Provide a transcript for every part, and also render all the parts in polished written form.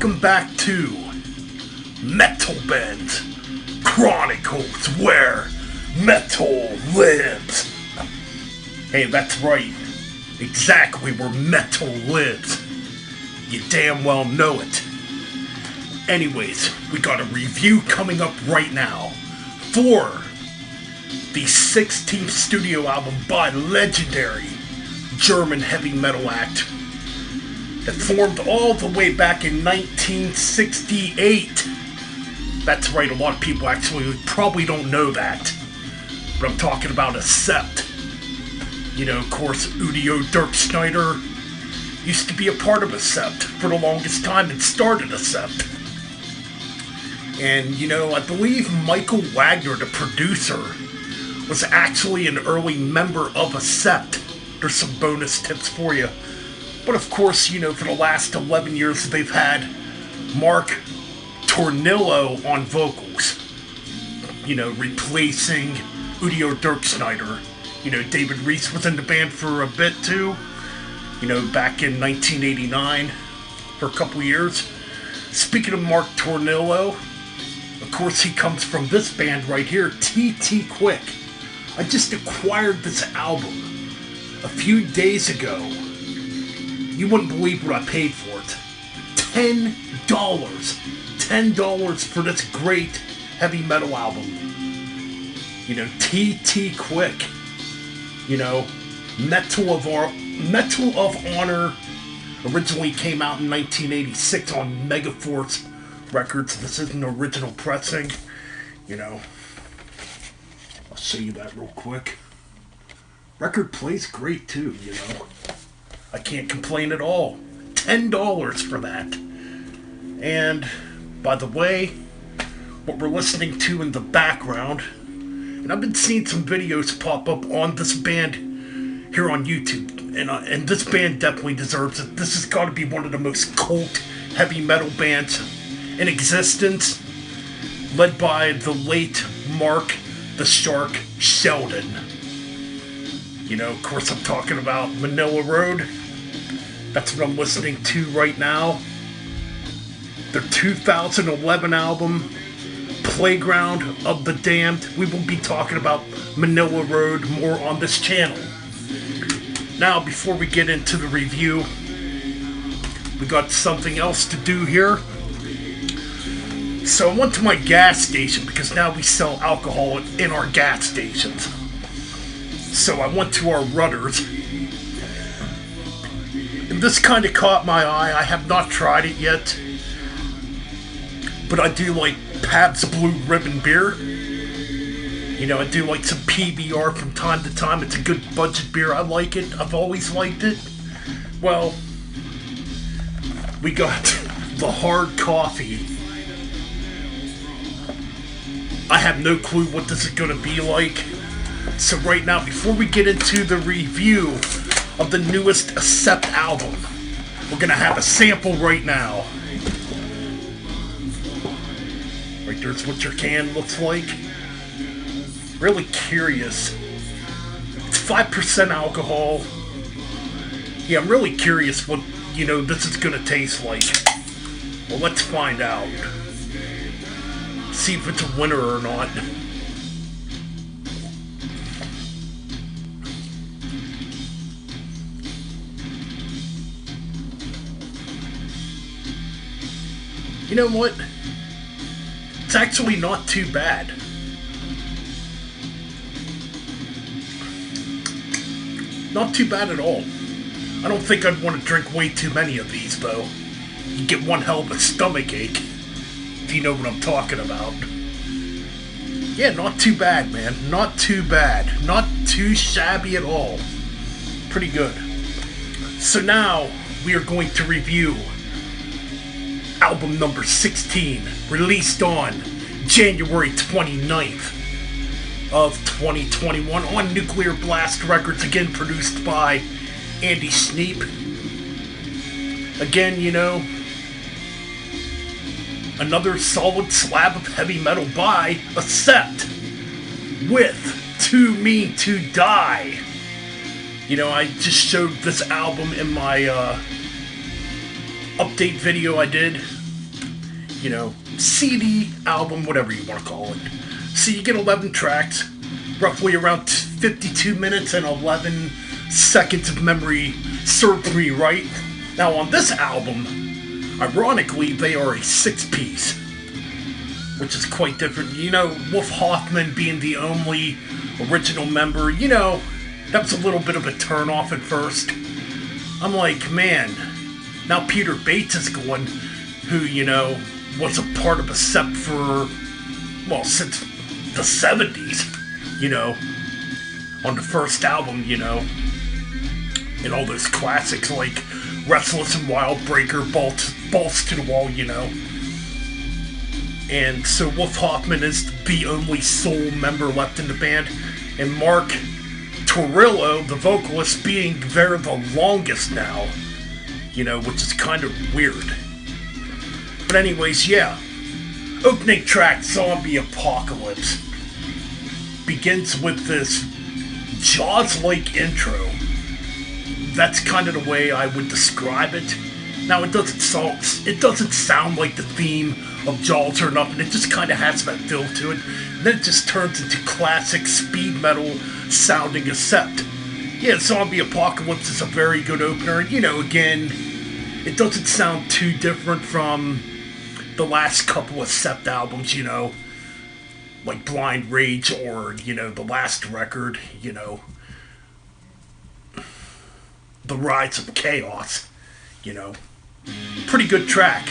welcome back to Metal Band Chronicles, where metal lives. Hey, that's right. Exactly where metal lives. You damn well know it. Anyways, we got a review coming up right now for the 16th studio album by legendary German heavy metal act that formed all the way back in 1968. That's right, a lot of people actually probably don't know that. But I'm talking about Accept. You know, of course, Udo Dirkschneider used to be a part of Accept for the longest time and started Accept. And, you know, I believe Michael Wagner, the producer, was actually an early member of Accept. There's some bonus tips for you. But of course, you know, for the last 11 years, they've had Mark Tornillo on vocals. You know, replacing Udo Dirkschneider. You know, David Reese was in the band for a bit too. You know, back in 1989 for a couple years. Speaking of Mark Tornillo, of course, he comes from this band right here, TT Quick. I just acquired this album a few days ago. You wouldn't believe what I paid for it. $10. $10 for this great heavy metal album. You know, TT Quick. You know, Metal of Honor originally came out in 1986 on Megaforce Records. This isn't an original pressing. You know, I'll show you that real quick. Record plays great too, you know. I can't complain at all. $10 for that. And, by the way, what we're listening to in the background, and I've been seeing some videos pop up on this band here on YouTube, and this band definitely deserves it. This has got to be one of the most cult heavy metal bands in existence, led by the late Mark the Shark Sheldon. You know, of course, I'm talking about Manila Road. That's what I'm listening to right now. Their 2011 album, Playground of the Damned. We will be talking about Manila Road more on this channel. Now, before we get into the review, we got something else to do here. So I went to my gas station because now we sell alcohol in our gas stations. So I went to our Rudders. And this kind of caught my eye. I have not tried it yet. But I do like Pabst Blue Ribbon beer. You know, I do like some PBR from time to time. It's a good budget beer. I like it. I've always liked it. Well, we got the hard coffee. I have no clue what this is going to be like. So right now, before we get into the review of the newest Accept album, we're going to have a sample right now. Right there's what your can looks like. Really curious. It's 5% alcohol. Yeah, I'm really curious what, you know, this is going to taste like. Well, let's find out. See if it's a winner or not. You know what? It's actually not too bad. Not too bad at all. I don't think I'd want to drink way too many of these, though. You get one hell of a stomach ache, if you know what I'm talking about. Yeah, not too bad, man. Not too bad. Not too shabby at all. Pretty good. So now, we are going to review album number 16, released on January 29th of 2021 on Nuclear Blast Records, again produced by Andy Sneap. Again, you know, another solid slab of heavy metal by Accept with Too Mean to Die. You know, I just showed this album in my update video I did you know, CD, album, whatever you want to call it. So you get 11 tracks, roughly around 52 minutes and 11 seconds of memory served me right. Now on this album, ironically, they are a 6-piece, which is quite different. You know, Wolf Hoffman being the only original member, you know, that was a little bit of a turn-off at first. I'm like, man, now Peter Bates is going, who, you know, was a part of a set for, well, since the 70s, you know, on the first album, you know, and all those classics like Restless and Wild Breaker, Balls to the Wall, you know. And so Wolf Hoffman is the only sole member left in the band, and Mark Torillo, the vocalist, being there the longest now, you know, which is kind of weird. But anyways, yeah. Opening track, Zombie Apocalypse, begins with this Jaws-like intro. That's kind of the way I would describe it. Now, it doesn't sound like the theme of Jaws or nothing. It just kind of has that feel to it. And then it just turns into classic speed metal sounding Accept. Yeah, Zombie Apocalypse is a very good opener. And, you know, again, it doesn't sound too different from the last couple Accept albums, you know, like Blind Rage or, you know, the last record, you know, The Rise of Chaos, you know. Pretty good track.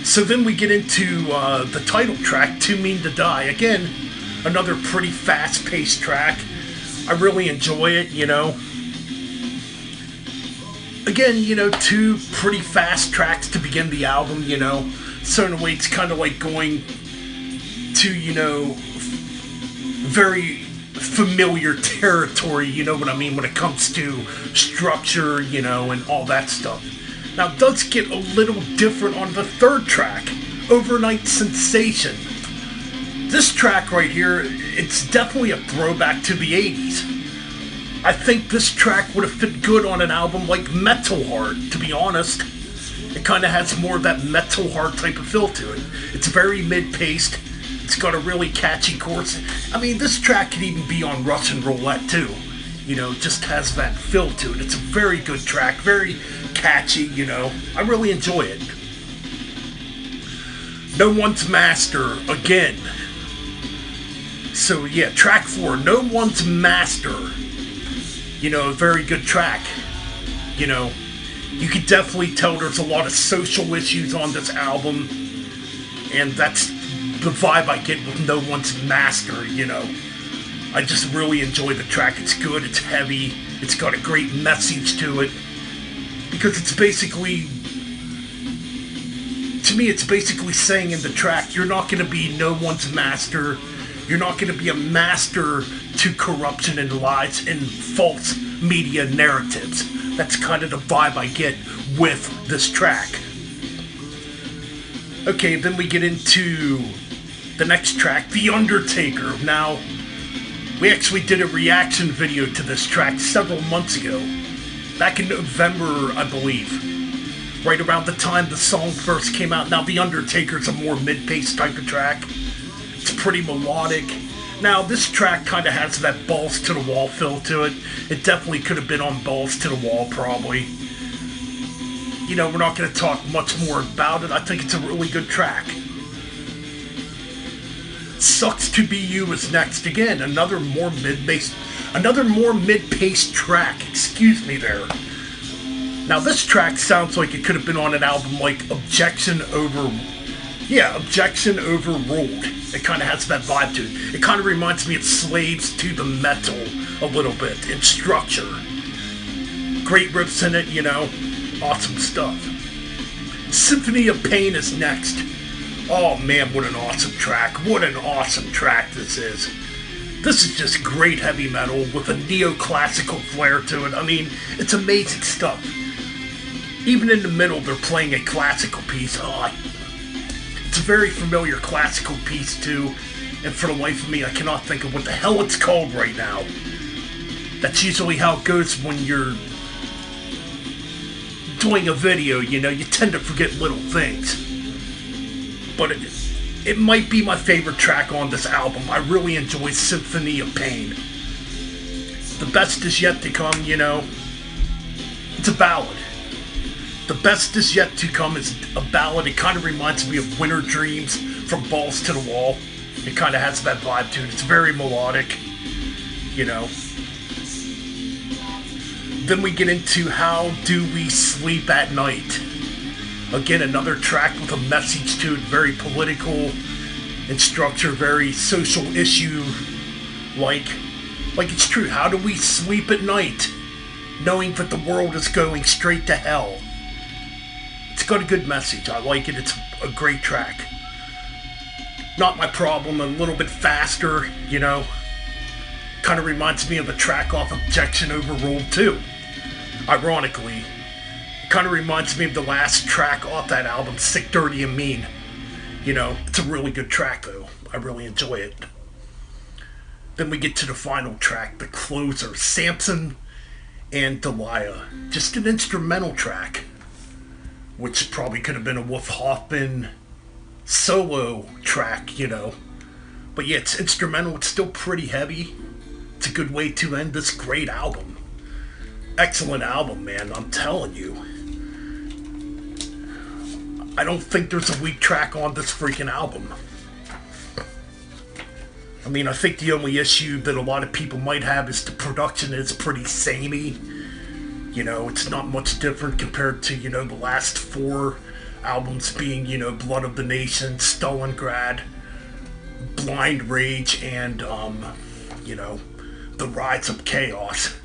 So then we get into the title track, Too Mean to Die. Again, another pretty fast-paced track. I really enjoy it, you know. Again, you know, 2 pretty fast tracks to begin the album, you know. So in a way, it's kind of like going to, you know, very familiar territory, you know what I mean, when it comes to structure, you know, and all that stuff. Now, it does get a little different on the third track, Overnight Sensation. This track right here, it's definitely a throwback to the 80s. I think this track would have fit good on an album like Metal Heart, to be honest. It kind of has more of that Metal Heart type of feel to it. It's very mid-paced. It's got a really catchy chorus. I mean, this track could even be on Russian Roulette too. You know, it just has that feel to it. It's a very good track, very catchy, you know. I really enjoy it. No One's Master, again. So yeah, track 4, No One's Master. You know, a very good track. You know, you can definitely tell there's a lot of social issues on this album. And that's the vibe I get with No One's Master, you know. I just really enjoy the track. It's good, it's heavy, it's got a great message to it. Because it's basically, to me, it's basically saying in the track, you're not going to be no one's master. You're not going to be a master to corruption and lies and false media narratives. That's kind of the vibe I get with this track. Okay, then we get into the next track, The Undertaker. Now, we actually did a reaction video to this track several months ago. Back in November, I believe. Right around the time the song first came out. Now, The Undertaker's a more mid-paced type of track. It's pretty melodic. Now, this track kind of has that balls to the wall feel to it. It definitely could have been on Balls to the Wall, probably. You know, we're not going to talk much more about it. I think it's a really good track. Sucks to Be You is next. Again, another more mid-paced track. Excuse me there. Now, this track sounds like it could have been on an album like Objection Overruled. It kind of has that vibe to it. It kind of reminds me of Slaves to the Metal a little bit in structure. Great riffs in it, you know. Awesome stuff. Symphony of Pain is next. Oh man, what an awesome track. What an awesome track this is. This is just great heavy metal with a neoclassical flair to it. I mean, it's amazing stuff. Even in the middle, they're playing a classical piece. It's a very familiar classical piece too. And for the life of me, I cannot think of what the hell it's called right now. That's usually how it goes when you're doing a video, you know, you tend to forget little things. But it might be my favorite track on this album. I really enjoy Symphony of Pain. The best is yet to come, you know. It's a ballad. The best is yet to come is a ballad. It kind of reminds me of Winter Dreams from Balls to the Wall. It kind of has that vibe to it. It's very melodic, you know. Then we get into How Do We Sleep at Night. Again, another track with a message to it, very political in structure, very social issue like it's true. How do we sleep at night knowing that the world is going straight to hell? It's got a good message. I like it. It's a great track. Not My Problem, a little bit faster, you know. Kind of reminds me of a track off Objection Overruled too. Ironically, it kind of reminds me of the last track off that album, Sick, Dirty, and Mean. You know, it's a really good track though. I really enjoy it. Then we get to the final track, the closer, Samson and Delilah. Just an instrumental track, which probably could have been a Wolf Hoffman solo track, you know. But yeah, it's instrumental. It's still pretty heavy. It's a good way to end this great album. Excellent album, man. I'm telling you. I don't think there's a weak track on this freaking album. I mean, I think the only issue that a lot of people might have is the production is pretty samey. You know, it's not much different compared to, you know, the last 4 albums being, you know, Blood of the Nation, Stalingrad, Blind Rage, and, you know, The Rise of Chaos.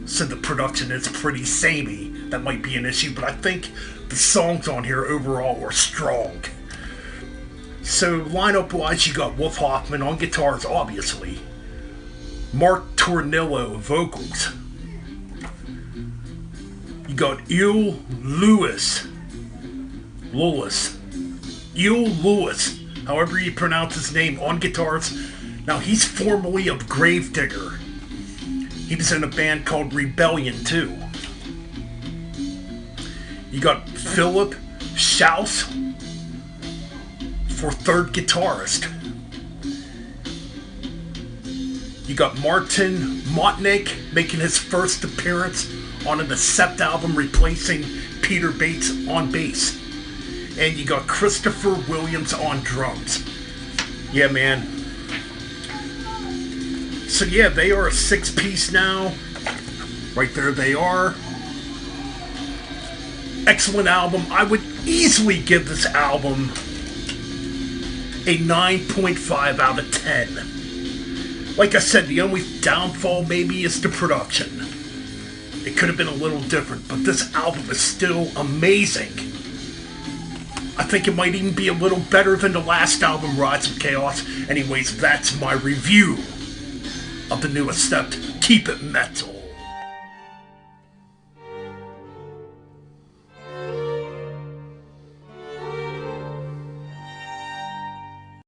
So the production is pretty samey. That might be an issue, but I think the songs on here overall are strong. So lineup-wise, you got Wolf Hoffman on guitars, obviously. Mark Tornillo vocals. You got Eel Lewis, however you pronounce his name, on guitars. Now he's formerly of Gravedigger. He was in a band called Rebellion too. You got Philip Schaus for third guitarist. You got Martin Motnick making his first appearance on the Sept album, replacing Peter Bates on bass. And you got Christopher Williams on drums. Yeah, man. So yeah, they are a 6-piece now. Right there they are. Excellent album. I would easily give this album a 9.5 out of 10. Like I said, the only downfall maybe is the production. It could have been a little different, but this album is still amazing. I think it might even be a little better than the last album, Rise of Chaos. Anyways, that's my review of the newest step. Keep it metal.